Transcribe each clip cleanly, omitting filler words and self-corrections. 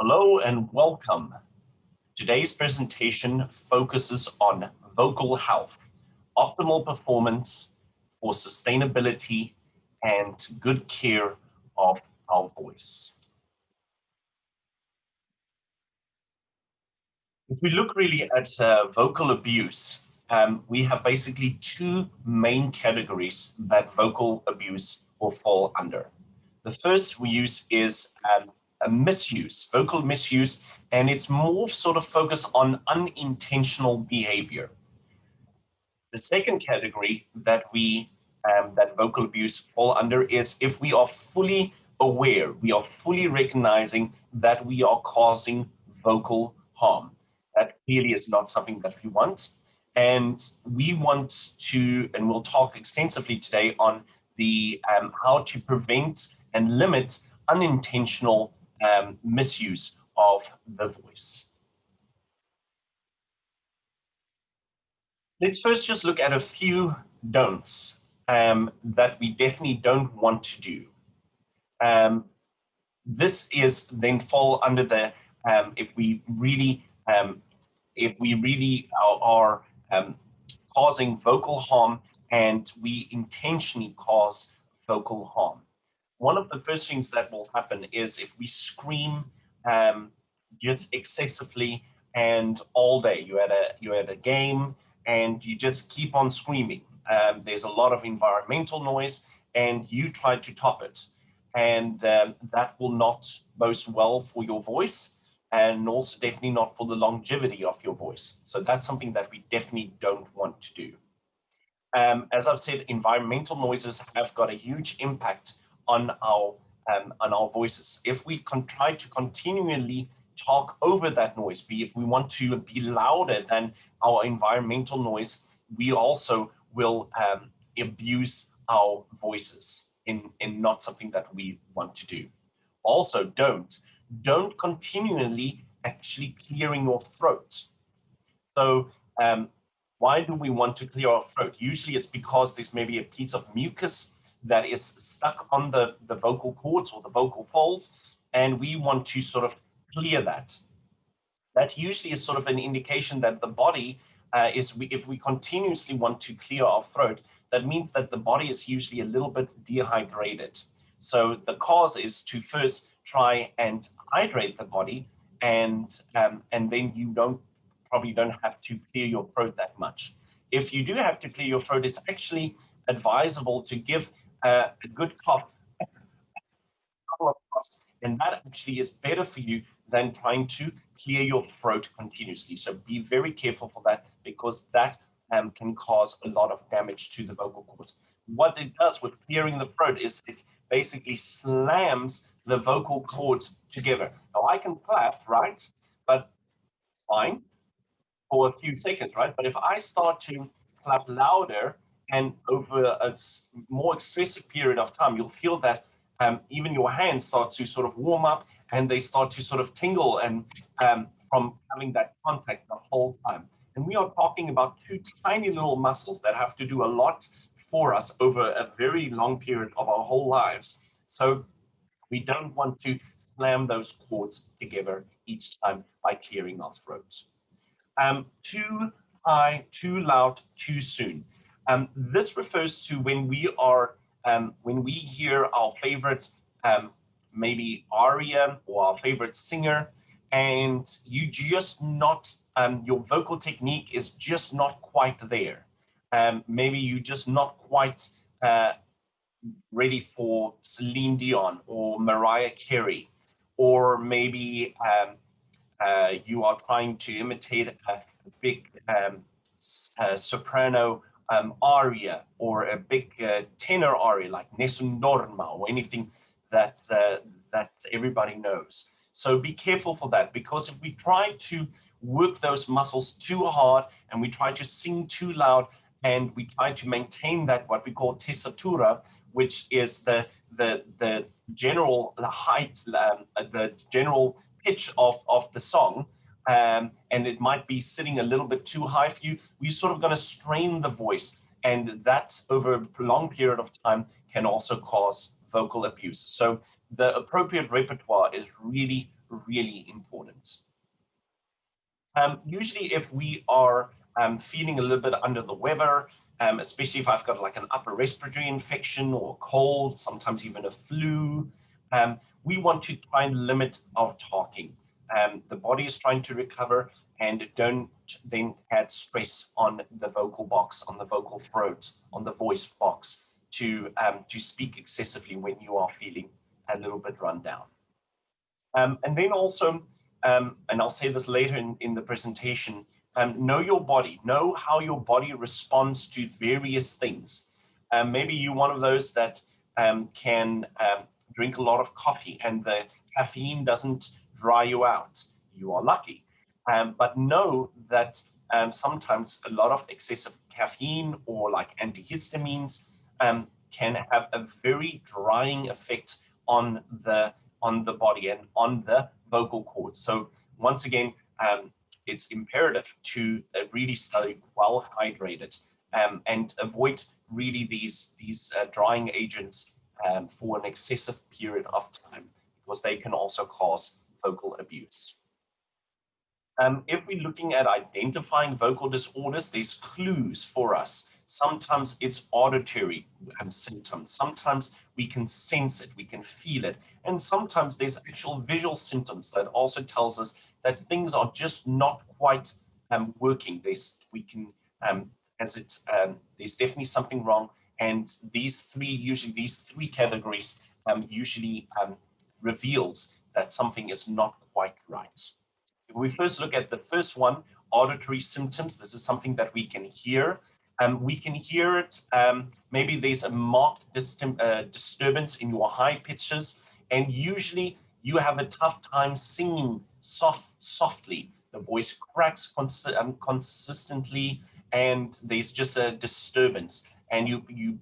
Hello and welcome. Today's presentation focuses on vocal health, optimal performance for sustainability and good care of our voice. If we look really at vocal abuse, we have basically two main categories that vocal abuse will fall under. The first we use is a misuse, vocal misuse, and it's more sort of focused on unintentional behavior. The second category that vocal abuse fall under is if we are fully aware, we are fully recognizing that we are causing vocal harm. That clearly is not something that we want. And we want to, and we'll talk extensively today on the how to prevent and limit unintentional misuse of the voice. Let's first just look at a few don'ts that we definitely don't want to do. This is then fall under the if we really are causing vocal harm and we intentionally cause vocal harm. One of the first things that will happen is if we scream just excessively and all day. You're at a game and you just keep on screaming. There's a lot of environmental noise, and you try to top it, and that will not bode well for your voice, and also definitely not for the longevity of your voice. So that's something that we definitely don't want to do. As I've said, environmental noises have got a huge impact on our voices. If we try to continually talk over that noise, if we want to be louder than our environmental noise, we also will abuse our voices in not something that we want to do. Also, don't continually actually clearing your throat. So why do we want to clear our throat? Usually it's because there's maybe a piece of mucus that is stuck on the vocal cords or the vocal folds, and we want to sort of clear that. That usually is sort of an indication that the body if we continuously want to clear our throat, that means that the body is usually a little bit dehydrated. So the cause is to first try and hydrate the body, and then you probably don't have to clear your throat that much. If you do have to clear your throat, it's actually advisable to give a good cough, and that actually is better for you than trying to clear your throat continuously. So be very careful for that, because that can cause a lot of damage to the vocal cords. What it does with clearing the throat is it basically slams the vocal cords together. Now I can clap, right? But it's fine for a few seconds, right? But if I start to clap louder and over a more excessive period of time, you'll feel that even your hands start to sort of warm up and they start to sort of tingle and from having that contact the whole time. And we are talking about two tiny little muscles that have to do a lot for us over a very long period of our whole lives. So we don't want to slam those cords together each time by clearing our throats. Too high, too loud, too soon. This refers to when we hear our favorite maybe aria or our favorite singer, and you just not your vocal technique is just not quite there. Maybe you just not quite ready for Celine Dion or Mariah Carey, or maybe you are trying to imitate a big soprano aria or a big tenor aria like Nessun Dorma or anything that everybody knows. So be careful for that, because if we try to work those muscles too hard and we try to sing too loud and we try to maintain that what we call tessitura, which is the general height, the general pitch of the song, and it might be sitting a little bit too high for you, we're sort of going to strain the voice, and that over a long period of time can also cause vocal abuse. So the appropriate repertoire is really, really important. Usually if we are feeling a little bit under the weather, especially if I've got like an upper respiratory infection or a cold, sometimes even a flu, we want to try and limit our talking. The body is trying to recover, and don't then add stress on the vocal box, on the vocal throat, on the voice box to speak excessively when you are feeling a little bit run down. And then also, and I'll say this later in the presentation, know your body, know how your body responds to various things. Maybe you're one of those that can drink a lot of coffee and the caffeine doesn't dry you out. You are lucky. But know that sometimes a lot of excessive caffeine or like antihistamines can have a very drying effect on the body and on the vocal cords. So once again, it's imperative to really stay well hydrated and avoid really these drying agents for an excessive period of time, because they can also cause vocal abuse. If we're looking at identifying vocal disorders, there's clues for us. Sometimes it's auditory symptoms. Sometimes we can sense it, we can feel it. And sometimes there's actual visual symptoms that also tells us that things are just not quite working. There's definitely something wrong. And these three categories usually reveals that something is not quite right. If we first look at the first one, auditory symptoms, this is something that we can hear. We can hear it, maybe there's a marked disturbance in your high pitches, and usually you have a tough time singing softly. The voice cracks consistently, and there's just a disturbance, and you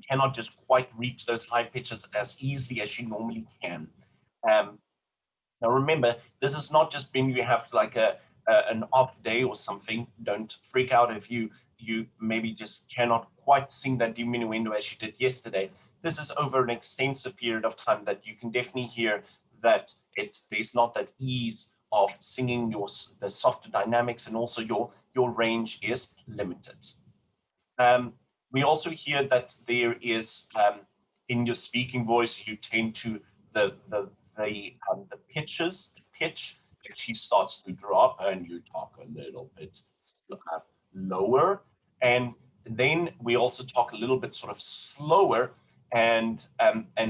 cannot just quite reach those high pitches as easily as you normally can. Now remember, this is not just when you have like an off day or something. Don't freak out if you maybe just cannot quite sing that diminuendo as you did yesterday. This is over an extensive period of time that you can definitely hear that there's not that ease of singing the softer dynamics, and also your range is limited. We also hear that there is in your speaking voice, you tend to the pitch actually starts to drop, and you talk a little bit lower. And then we also talk a little bit sort of slower, and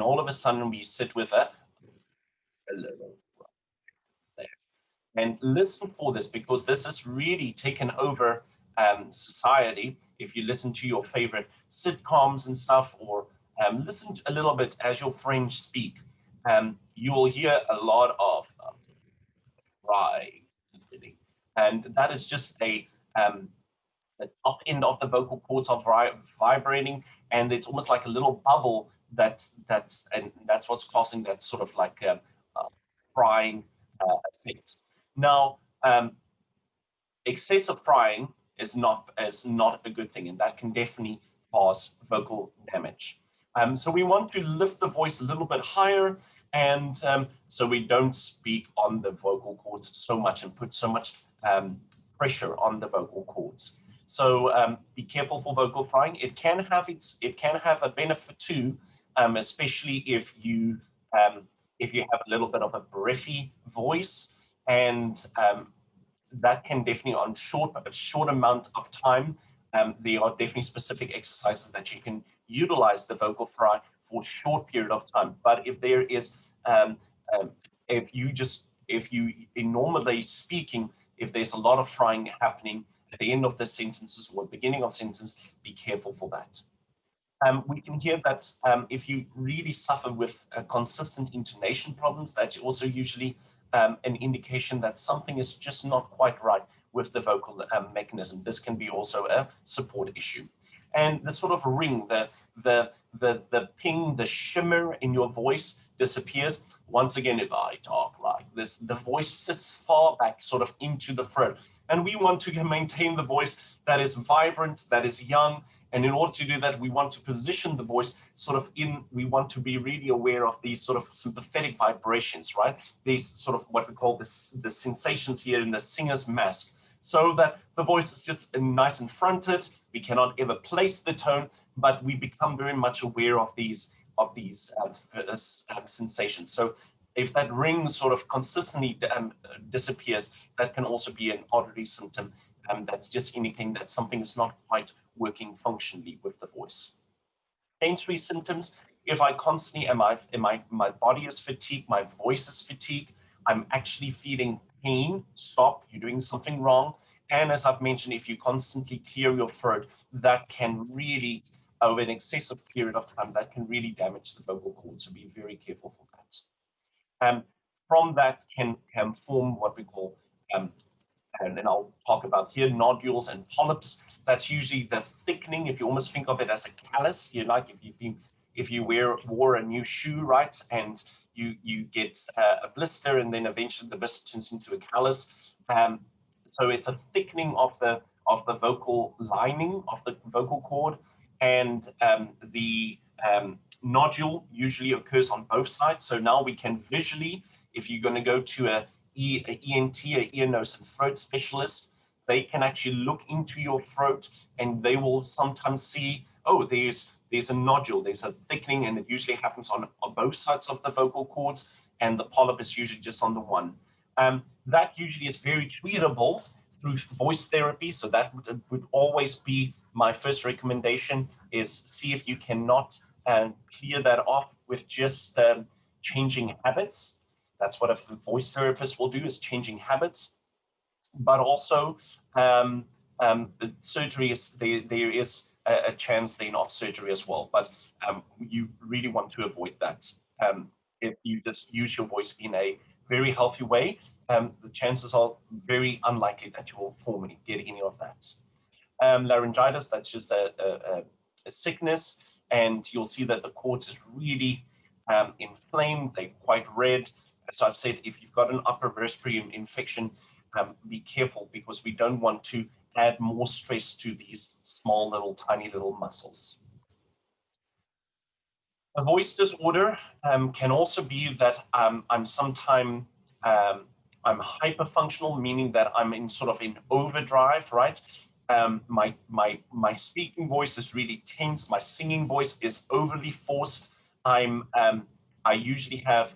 all of a sudden we sit with a little there. And listen for this, because this has really taken over society. If you listen to your favorite sitcoms and stuff, or listen a little bit as your friends speak, you will hear a lot of crying, and that is just the top end of the vocal cords are vibrating, and it's almost like a little bubble that's what's causing that sort of like frying effect. Now, excessive frying is not a good thing, and that can definitely cause vocal damage. So we want to lift the voice a little bit higher, and so we don't speak on the vocal cords so much and put so much pressure on the vocal cords. So be careful for vocal frying. It can have a benefit too, especially if you have a little bit of a breathy voice, and that can definitely, on a short amount of time, there are definitely specific exercises that you can utilize the vocal fry for a short period of time. But if there is, if you in normally speaking, if there's a lot of frying happening at the end of the sentences or beginning of sentences, be careful for that. We can hear that if you really suffer with consistent intonation problems, that's also usually an indication that something is just not quite right with the vocal mechanism. This can be also a support issue. And the sort of ring, the ping, the shimmer in your voice disappears. Once again, if I talk like this, the voice sits far back, sort of into the throat. And we want to maintain the voice that is vibrant, that is young, And in order to do that, we want to position the voice we want to be really aware of these sort of sympathetic vibrations, right? These sort of what we call the sensations here in the singer's mask, so that the voice is just nice and fronted. We cannot ever place the tone, but we become very much aware of these sensations. So if that ring sort of consistently disappears, that can also be an auditory symptom. That's just indicating that something is not quite working functionally with the voice. Sensory symptoms: if I constantly my body is fatigued, my voice is fatigued, I'm actually feeling pain, stop, you're doing something wrong. And as I've mentioned, if you constantly clear your throat, that can really, over an excessive period of time, that can really damage the vocal cord. So be very careful for that. From that can form what we call and then I'll talk about here, nodules and polyps. That's usually the thickening. If you almost think of it as a callus, like if you wore a new shoe, right, and you get a blister, and then eventually the blister turns into a callus. So it's a thickening of the vocal lining of the vocal cord, and the nodule usually occurs on both sides. So now we can visually, if you're going to go to a ENT, a ear, nose, and throat specialist, they can actually look into your throat, and they will sometimes see, oh, there's a nodule, there's a thickening, and it usually happens on both sides of the vocal cords, and the polyp is usually just on the one. That usually is very treatable through voice therapy, so that would always be my first recommendation, is see if you cannot clear that off with just changing habits. That's what a voice therapist will do, is changing habits. But also surgery is, there is a chance then of surgery as well, but you really want to avoid that. If you just use your voice in a very healthy way, the chances are very unlikely that you will formally get any of that. Laryngitis, that's just a sickness, and you'll see that the cords is really inflamed, they're quite red. So I've said, if you've got an upper respiratory infection, be careful, because we don't want to add more stress to these small little tiny little muscles. A voice disorder can also be that I'm sometimes I'm hyperfunctional, meaning that I'm in sort of in overdrive, right? My speaking voice is really tense. My singing voice is overly forced. I usually have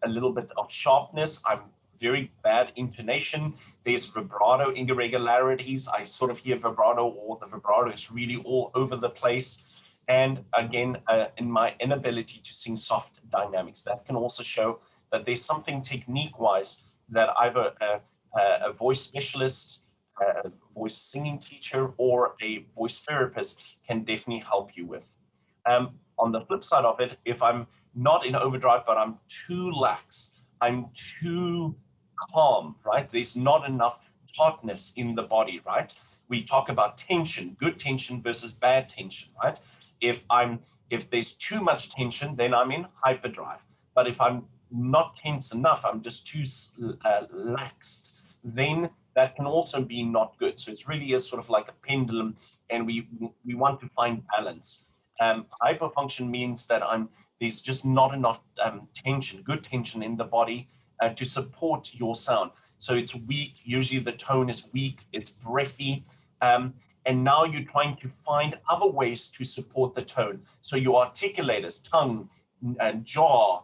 a little bit of sharpness. I'm very bad intonation. There's vibrato irregularities. I sort of hear vibrato, or the vibrato is really all over the place. And again, in my inability to sing soft dynamics, that can also show that there's something technique-wise that either a voice specialist, a voice singing teacher, or a voice therapist can definitely help you with. On the flip side of it, if I'm not in overdrive, but I'm too lax, I'm too calm, right? There's not enough tautness in the body, right? We talk about tension, good tension versus bad tension, right? If there's too much tension, then I'm in hyperdrive. But if I'm not tense enough, I'm just too laxed, then that can also be not good. So it really is sort of like a pendulum, and we want to find balance. Hyperfunction means that there's just not enough tension, good tension in the body to support your sound. So it's weak, usually the tone is weak, it's breathy, and now you're trying to find other ways to support the tone. So your articulators, tongue and jaw,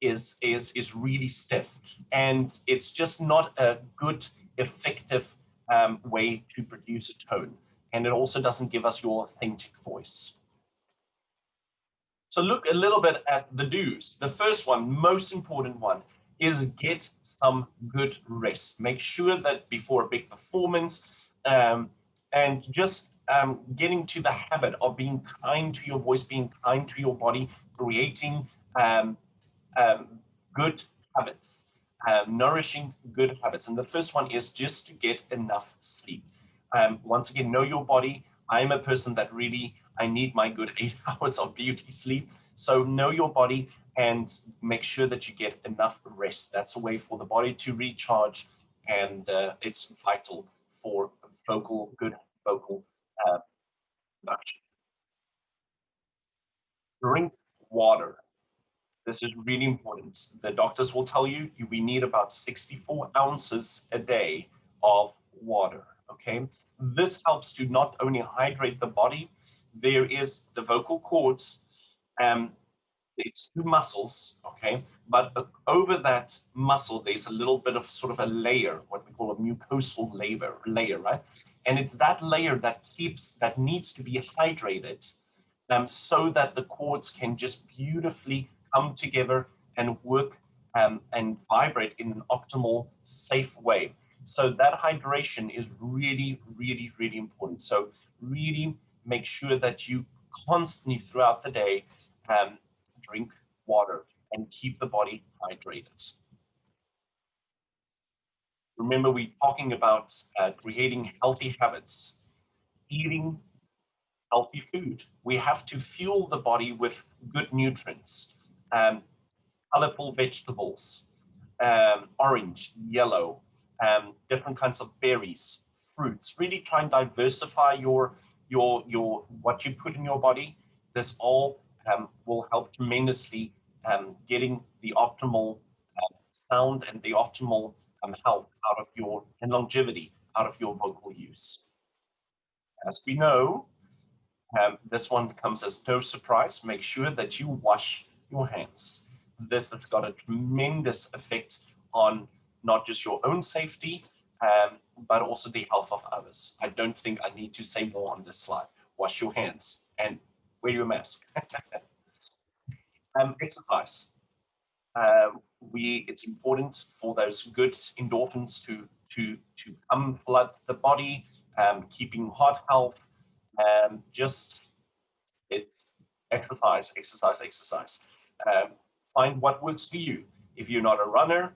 is really stiff, and it's just not a good, effective way to produce a tone. And it also doesn't give us your authentic voice. So look a little bit at the do's. The first one, most important one, is get some good rest. Make sure that before a big performance, and just getting to the habit of being kind to your voice, being kind to your body, creating good habits, nourishing good habits. And the first one is just to get enough sleep. Once again, know your body. I'm a person that really, I need my good 8 hours of beauty sleep. So know your body and make sure that you get enough rest. That's a way for the body to recharge, and it's vital for good vocal uh, production. Drink water. This is really important. The doctors will tell you we need about 64 ounces a day of water. Okay, this helps to not only hydrate the body. There is the vocal cords. Um, it's two muscles, okay, but over that muscle there's a little bit of sort of a layer, what we call a mucosal layer, right? And it's that layer that needs to be hydrated, so that the cords can just beautifully come together and work, and vibrate in an optimal, safe way. So that hydration is really, really, really important. So really make sure that you constantly throughout the day, drink water and keep the body hydrated. Remember, we're talking about creating healthy habits, eating healthy food. We have to fuel the body with good nutrients, um, colorful vegetables, orange, yellow, different kinds of berries, fruits. Really try and diversify your what you put in your body. This all will help tremendously, getting the optimal sound and the optimal health out of your and longevity out of your vocal use. As we know, this one comes as no surprise. Make sure that you wash your hands. This has got a tremendous effect on not just your own safety, but also the health of others. I don't think I need to say more on this slide. Wash your hands and wear your mask. Exercise. It's important for those good endorphins to come flood the body, keeping heart health. Just it's exercise, exercise, exercise. Find what works for you. If you're not a runner,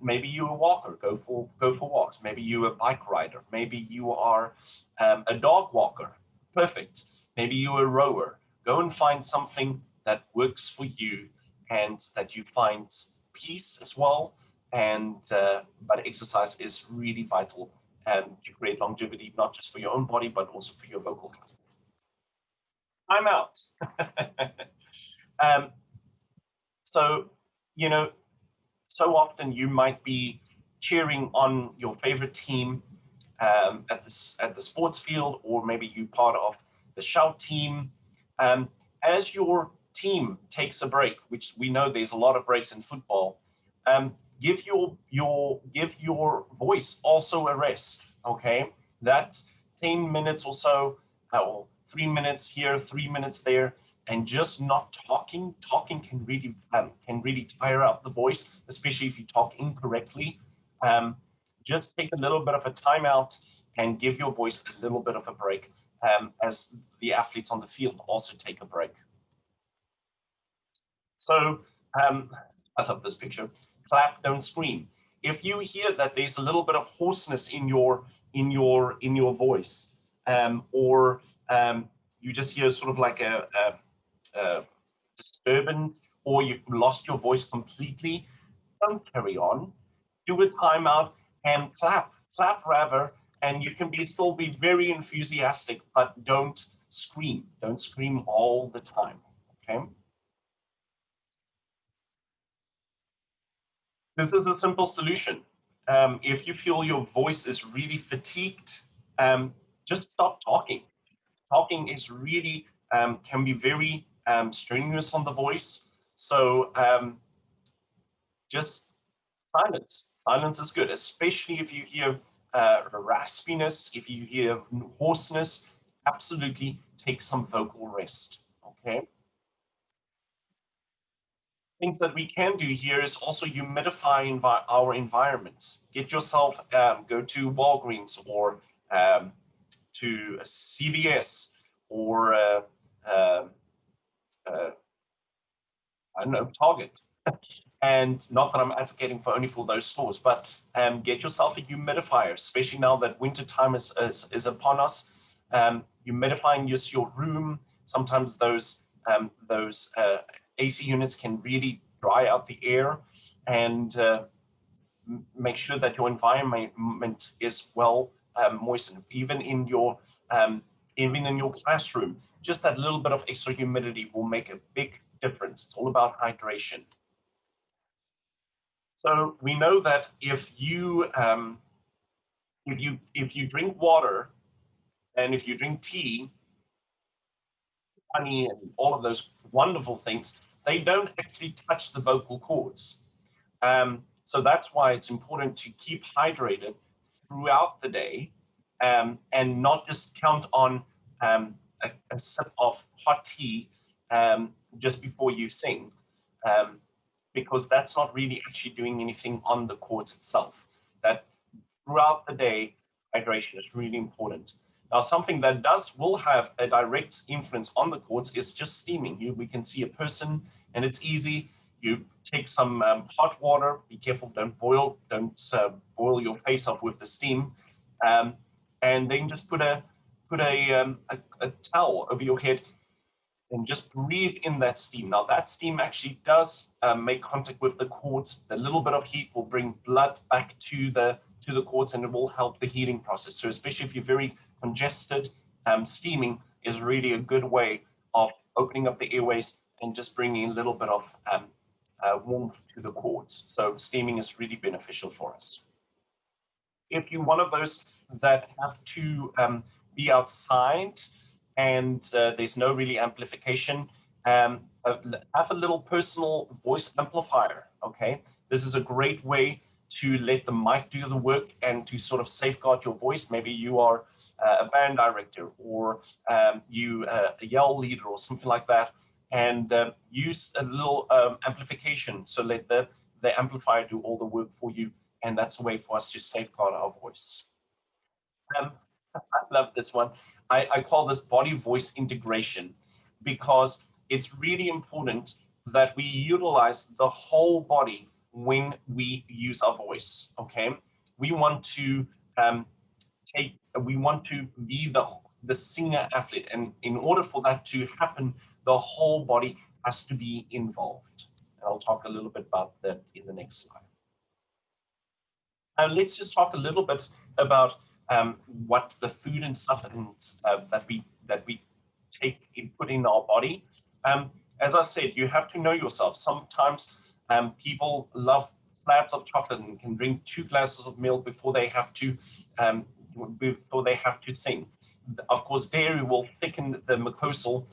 maybe you're a walker. Go for walks. Maybe you're a bike rider. Maybe you are a dog walker. Perfect. Maybe you're a rower. Go and find something that works for you and that you find peace as well. And but exercise is really vital to create longevity, not just for your own body, but also for your vocal health. I'm out. um, so, you know, so often you might be cheering on your favorite team, at the sports field, or maybe you part of the shout team. As your team takes a break, which we know there's a lot of breaks in football, give your voice also a rest. Okay, that's 10 minutes or so, or 3 minutes here, 3 minutes there, and just not talking. Talking can really tire out the voice, especially if you talk incorrectly. Just take a little bit of a timeout and give your voice a little bit of a break, as the athletes on the field also take a break. So I love this picture. Clap, don't scream. If you hear that there's a little bit of hoarseness in your voice, or you just hear sort of like a disturbance, or you've lost your voice completely, don't carry on. Do a timeout and clap rather, and you can still be very enthusiastic, but don't scream. Don't scream all the time. Okay. This is a simple solution. If you feel your voice is really fatigued, just stop talking. Talking is really can be very strenuous on the voice. So just silence. Silence is good, especially if you hear raspiness, if you hear hoarseness. Absolutely take some vocal rest. Okay. Things that we can do here is also humidify our environments. Get yourself, go to Walgreens or to CVS or I don't know, Target. And not that I'm advocating for only for those stores, but get yourself a humidifier, especially now that winter time is upon us. Humidifying just your room. Sometimes those AC units can really dry out the air, and make sure that your environment is well moisten. Even in your classroom, just that little bit of extra humidity will make a big difference. It's all about hydration. So we know that if you drink water and if you drink tea, honey, and all of those wonderful things, they don't actually touch the vocal cords. So that's why it's important to keep hydrated throughout the day, and not just count on a sip of hot tea just before you sing, because that's not really actually doing anything on the cords itself. That throughout the day, hydration is really important. Now, something that will have a direct influence on the cords is just steaming. We can see a person, and it's easy. You take some hot water. Be careful, don't boil your face off with the steam, and then just put a towel over your head and just breathe in that steam. Now, that steam actually does make contact with the cords. The little bit of heat will bring blood back to the cords, and it will help the healing process. So especially if you're very congested, steaming is really a good way of opening up the airways and just bringing a little bit of warmth to the cords. So steaming is really beneficial for us. If you're one of those that have to be outside and there's no really amplification, have a little personal voice amplifier, okay? This is a great way to let the mic do the work and to sort of safeguard your voice. Maybe you are a band director, or you a yell leader or something like that, and use a little amplification. So let the amplifier do all the work for you, and that's a way for us to safeguard our voice. I love this one. I call this body voice integration, because it's really important that we utilize the whole body when we use our voice. Okay, we want to be the singer athlete, and in order for that to happen, the whole body has to be involved. And I'll talk a little bit about that in the next slide. Let's just talk a little bit about what the food and stuff that we put in our body. As I said, you have to know yourself. Sometimes people love slabs of chocolate and can drink 2 glasses of milk before they have to sing. Of course, dairy will thicken the mucosal,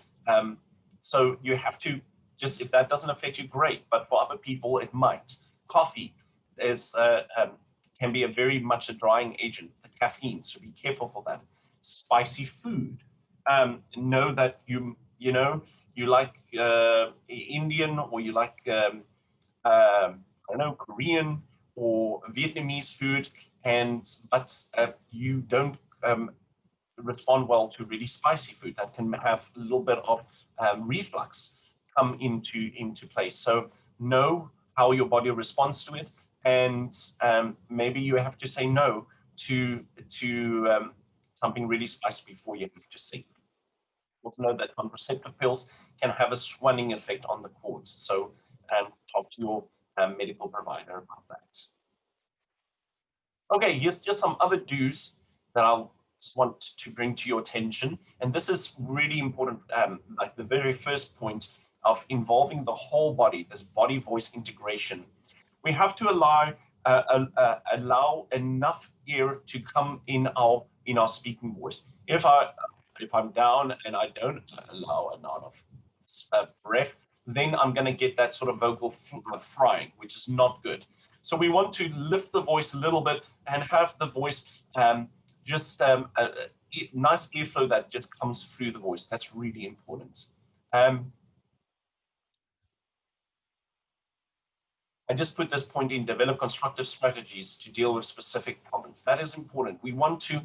so you have to just, if that doesn't affect you, great. But for other people, it might. Coffee can be very much a drying agent, the caffeine, so be careful for that. Spicy food, know that you like Indian, or you like I don't know, Korean or Vietnamese food, but you don't respond well to really spicy food. That can have a little bit of reflux come into place. So know how your body responds to it, and maybe you have to say no to something really spicy before you have to sing. Also know that contraceptive pills can have a swelling effect on the cords. So talk to your medical provider about that. Okay, here's just some other do's that I'll just want to bring to your attention. And this is really important, like the very first point of involving the whole body, this body voice integration. We have to allow enough air to come in our speaking voice. If I'm down and I don't allow a lot of breath, then I'm going to get that sort of vocal frying, which is not good. So we want to lift the voice a little bit and have the voice just a nice airflow that just comes through the voice. That's really important. I just put this point in: develop constructive strategies to deal with specific problems. That is important. We want to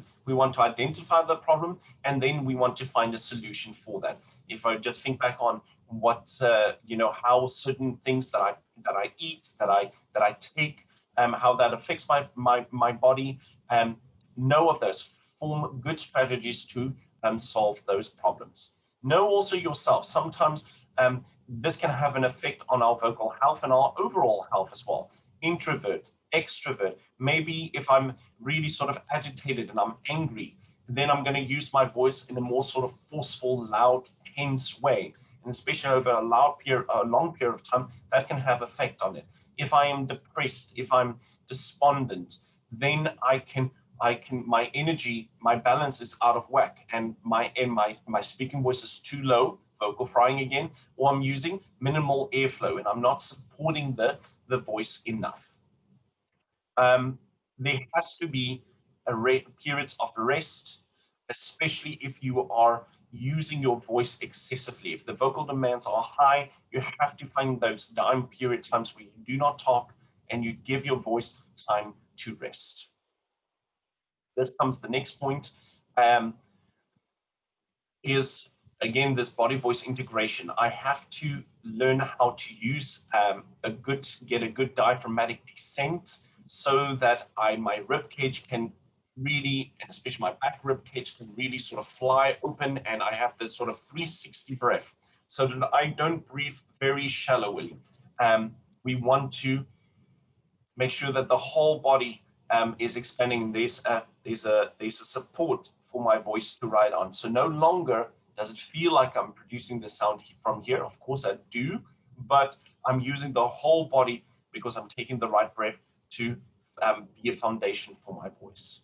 identify the problem, and then we want to find a solution for that. If I just think back on what how certain things that I eat, that I take, how that affects my body, know of those, form good strategies to solve those problems. Know also yourself. Sometimes this can have an effect on our vocal health and our overall health as well. Introvert, extrovert. Maybe if I'm really sort of agitated and I'm angry, then I'm going to use my voice in a more sort of forceful, loud, tense way. And especially over a long period of time, that can have effect on it. If I am depressed, if I'm despondent, then my energy, my balance is out of whack, and my speaking voice is too low, vocal frying again, or I'm using minimal airflow and I'm not supporting the voice enough. There has to be periods of rest, especially if you are using your voice excessively. If the vocal demands are high, you have to find those down period times where you do not talk and you give your voice time to rest. This comes the next point. Is again this body voice integration. I have to learn how to use get a good diaphragmatic descent so that my rib cage can really, and especially my back rib cage, can really sort of fly open, and I have this sort of 360 breath so that I don't breathe very shallowly. We want to make sure that the whole body is expanding. There's a support for my voice to ride on. So no longer does it feel like I'm producing the sound from here. Of course I do, but I'm using the whole body because I'm taking the right breath to be a foundation for my voice.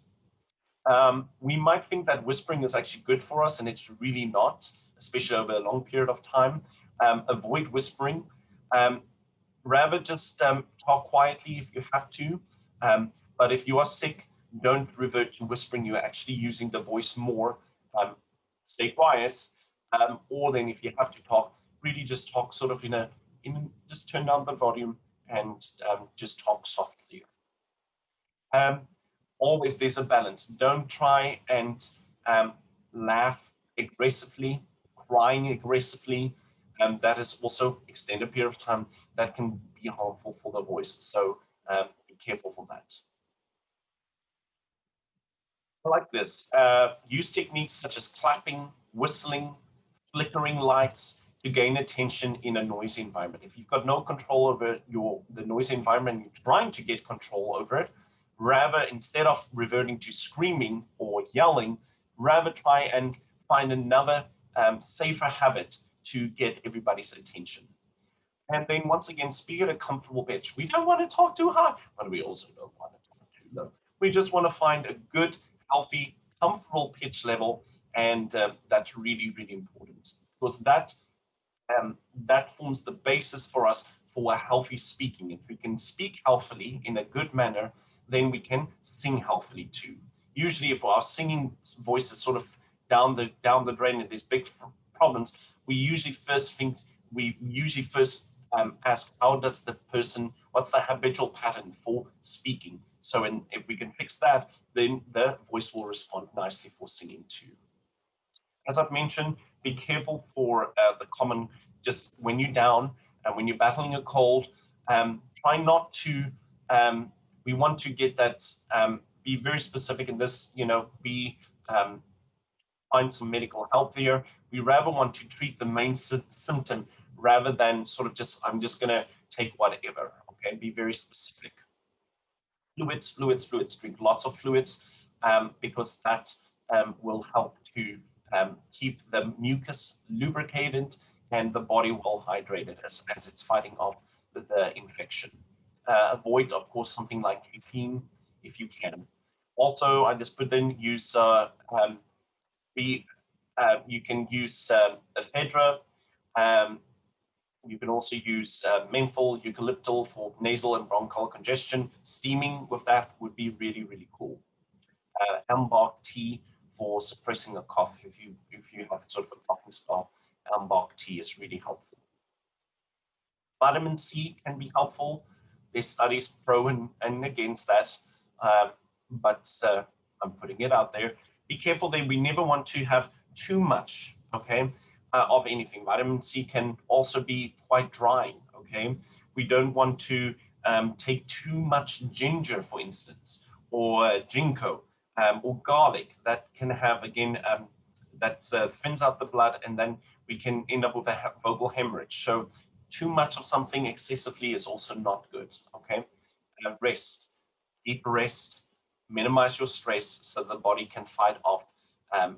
We might think that whispering is actually good for us, and it's really not, especially over a long period of time. Avoid whispering. Rather just talk quietly if you have to. But if you are sick, don't revert to whispering. You're actually using the voice more. Stay quiet. Or then if you have to talk, really just talk sort of just turn down the volume and just talk softly. Always there's a balance. Don't try and laugh aggressively, crying aggressively. That is also extended period of time that can be harmful for the voice. So be careful for that. I like this. Use techniques such as clapping, whistling, flickering lights to gain attention in a noisy environment. If you've got no control over the noisy environment, you're trying to get control over it, rather, instead of reverting to screaming or yelling, rather try and find another safer habit to get everybody's attention. And then once again, speak at a comfortable pitch. We don't want to talk too high, but we also don't want to talk too low. We just want to find a good, healthy, comfortable pitch level, and that's really, really important because that forms the basis for us for a healthy speaking. If we can speak healthily in a good manner, then we can sing healthily too. Usually, if our singing voice is sort of down the drain and there's big problems, we usually first ask, how does the person, what's the habitual pattern for speaking? So if we can fix that, then the voice will respond nicely for singing too. As I've mentioned, be careful for the common, just when you're down and when you're battling a cold, try not to, we want to get that, be very specific in this, find some medical help there. We rather want to treat the main symptom rather than sort of I'm just going to take whatever, okay? Be very specific. Fluids. Drink lots of fluids because that will help to keep the mucus lubricated and the body well hydrated as it's fighting off the infection. Avoid, of course, something like caffeine if you can. Also, I just put in you can use ephedra. You can also use menthol, eucalyptus for nasal and bronchial congestion. Steaming with that would be really, really cool. Ambok tea for suppressing a cough. If you have sort of a coughing spell, Ambok tea is really helpful. Vitamin C can be helpful. There's studies pro and against that, but I'm putting it out there. Be careful that we never want to have too much, okay, of anything. Vitamin C can also be quite drying, okay? We don't want to take too much ginger, for instance, or ginkgo, or garlic. That can have, again, that thins out the blood, and then we can end up with a vocal hemorrhage. So too much of something excessively is also not good, okay? Rest. deep rest, minimize your stress so the body can fight off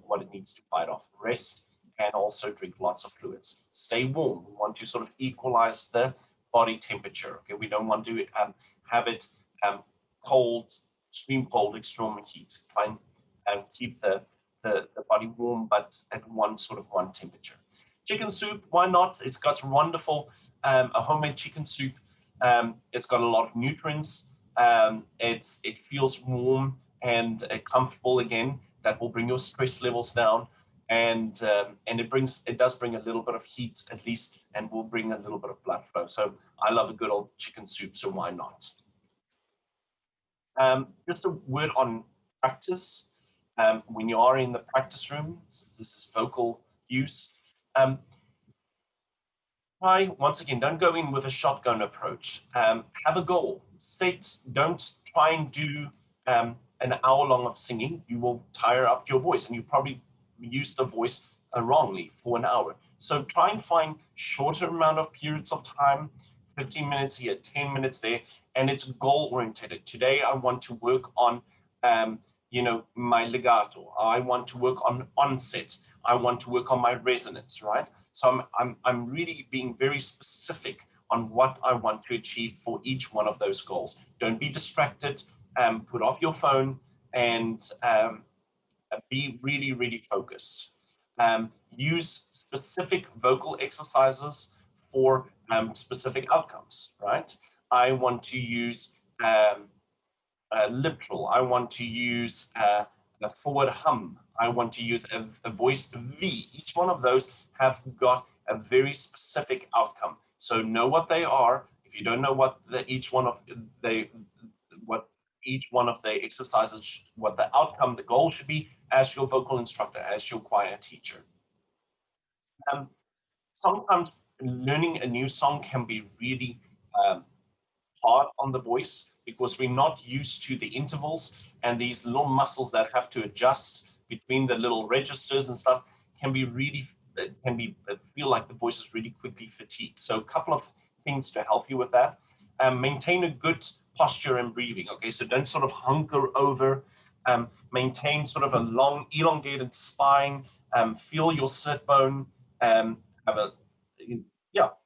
what it needs to fight off. Rest and also drink lots of fluids. Stay warm. We want to sort of equalize the body temperature. Okay, we don't want to have it cold, extreme cold, extreme heat. Try and keep the body warm, but at one temperature. Chicken soup, why not? It's got wonderful, a homemade chicken soup. It's got a lot of nutrients. It feels warm and comfortable again. That will bring your stress levels down, and it does bring a little bit of heat at least, and will bring a little bit of blood flow. So I love a good old chicken soup, so why not? Just a word on practice. When you are in the practice room, this is vocal use. Try, once again, don't go in with a shotgun approach. Have a goal. Don't try and do an hour long of singing. You will tire up your voice, and you probably use the voice wrongly for an hour. So try and find shorter amount of periods of time, 15 minutes here, 10 minutes there, and it's goal oriented. Today, I want to work on, my legato. I want to work on onset. I want to work on my resonance, right? So I'm really being very specific on what I want to achieve for each one of those goals. Don't be distracted. Put off your phone and be really, really focused. Use specific vocal exercises for specific outcomes, right? I want to use lip trill. I want to use a forward hum. I want to use a voiced V. Each one of those have got a very specific outcome. So know what they are. If you don't know what each one of the exercises, what the outcome, the goal should be, ask your vocal instructor, ask your choir teacher. Sometimes learning a new song can be really hard on the voice because we're not used to the intervals, and these little muscles that have to adjust between the little registers and stuff can feel like the voice is really quickly fatigued. So a couple of things to help you with that. Maintain a good posture and breathing. Okay, so don't sort of hunker over. Maintain sort of a long, elongated spine. Feel your sit bone.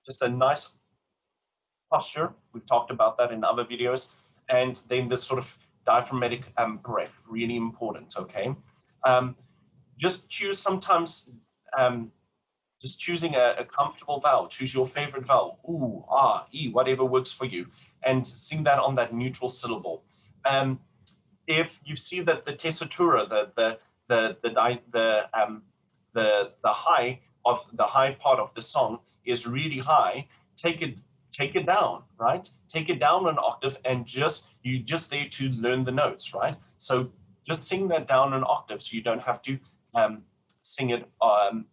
Just a nice posture. We've talked about that in other videos. And then this sort of diaphragmatic breath, really important, okay? Just choose sometimes, just choosing a comfortable vowel. Choose your favorite vowel, ooh, ah, e, whatever works for you, and sing that on that neutral syllable. If you see that the tessitura, the high part of the song is really high, take it down, right? Take it down an octave, and you're just there to learn the notes, right? So just sing that down an octave, so you don't have to sing it on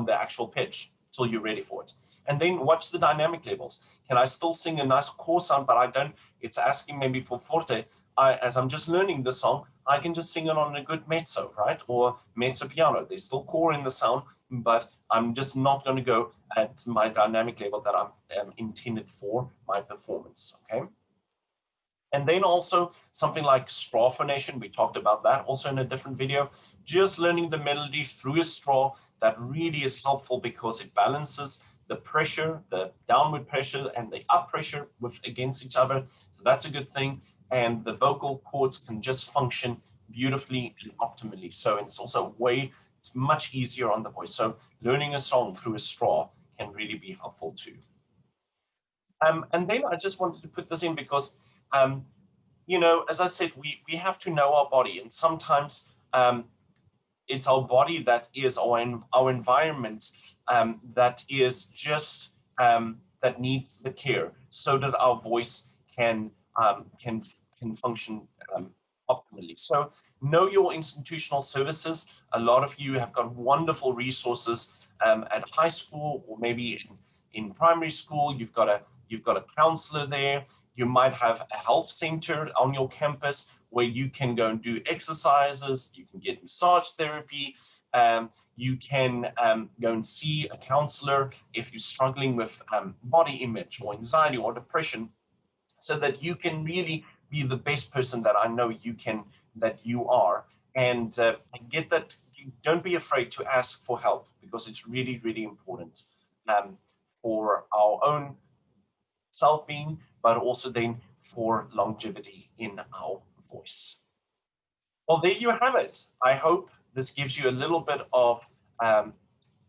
the actual pitch till you're ready for it. And then watch the dynamic levels. Can I still sing a nice core sound, but I don't? It's asking maybe for forte. As I'm just learning the song, I can just sing it on a good mezzo, right? Or mezzo piano. There's still core in the sound, but I'm just not going to go at my dynamic level that I'm intended for my performance, okay? And then also something like straw phonation, we talked about that also in a different video. Just learning the melody through a straw, that really is helpful because it balances the pressure, the downward pressure and the up pressure against each other. So that's a good thing. And the vocal cords can just function beautifully and optimally. So it's also it's much easier on the voice. So learning a song through a straw can really be helpful too. And then I just wanted to put this in because, as I said, we have to know our body, and sometimes it's our body that is our environment that is just that needs the care so that our voice can function optimally. So know your institutional services. A lot of you have got wonderful resources at high school, or maybe in primary school. You've got a counselor there. You might have a health center on your campus where you can go and do exercises. You can get massage therapy. You can go and see a counselor if you're struggling with body image or anxiety or depression, so that you can really be the best person that I know that you are. And get that. Don't be afraid to ask for help, because it's really, really important um, for our own self-being, but also then for longevity in our voice. Well, there you have it. I hope this gives you a little bit of um,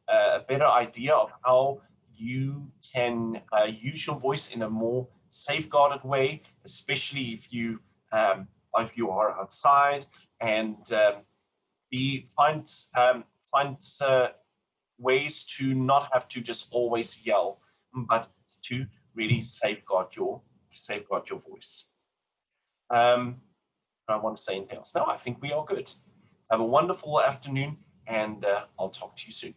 a better idea of how you can use your voice in a more safeguarded way, especially if you are outside and find ways to not have to just always yell, but to really safeguard your voice. I want to say anything else? No, I think we are good. Have a wonderful afternoon, and I'll talk to you soon.